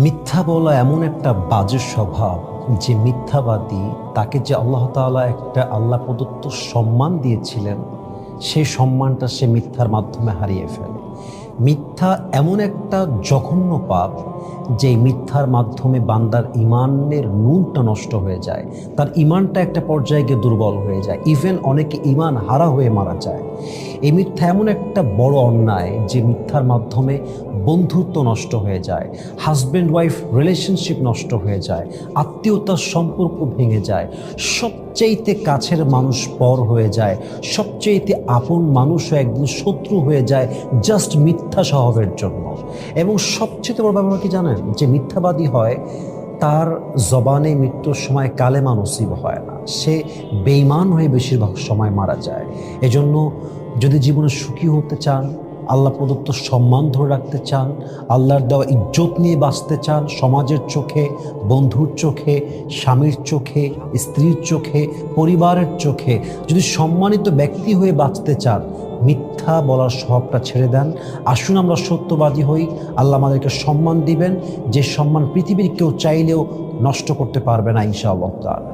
মিথ্যা বলা এমন একটা বাজে স্বভাব যে মিথ্যাবাদী তাকে যে আল্লাহ তাআলা একটা আল্লাহ প্রদত্ত সম্মান দিয়েছিলেন, সেই সম্মানটা সে মিথ্যার মাধ্যমে হারিয়ে ফেলে। মিথ্যা এমন একটা জঘন্য পাপ যে মিথ্যার মাধ্যমে বান্দার ইমানের নুনটা নষ্ট হয়ে যায়, তার ইমানটা একটা পর্যায়ে গিয়ে দুর্বল হয়ে যায়, ইভেন অনেকে ইমান হারা হয়ে মারা যায়। এই মিথ্যা এমন একটা বড় অন্যায় যে মিথ্যার মাধ্যমে বন্ধুত্ব নষ্ট হয়ে যায়, হাজব্যান্ড ওয়াইফ রিলেশনশিপ নষ্ট হয়ে যায়, আত্মীয়তার সম্পর্ক ভেঙে যায়, সবচেয়েতে কাছের মানুষ পর হয়ে যায়, সবচেয়েতে আপন মানুষও একদিন শত্রু হয়ে যায় জাস্ট মিথ্যা স্বভাবের জন্য। এবং সবচেয়ে বড় ব্যাপার কি জানেন, যে মিথ্যাবাদী হয় তার জবানে মৃত্যুর সময় কালেমা নসিব হয় না, সে বেঈমান হয়ে বেশিরভাগ সময় মারা যায়। এজন্য যদি জীবনে সুখী হতে চান, আল্লাহ প্রদত্ত সম্মান ধরে রাখতে চান, আল্লাহর দেওয়া ইজ্জত নিয়ে বাঁচতে চান, সমাজের চোখে, বন্ধুর চোখে, স্বামীর চোখে, স্ত্রীর চোখে, পরিবারের চোখে যদি সম্মানিত ব্যক্তি হয়ে বাঁচতে চান, মিথ্যা বলার স্বভাবটা ছেড়ে দেন। আসুন আমরা সত্যবাদী হই, আল্লাহ আমাদেরকে সম্মান দিবেন, যে সম্মান পৃথিবীর কেউ চাইলেও নষ্ট করতে পারবে না ইনশাআল্লাহ তাআলা।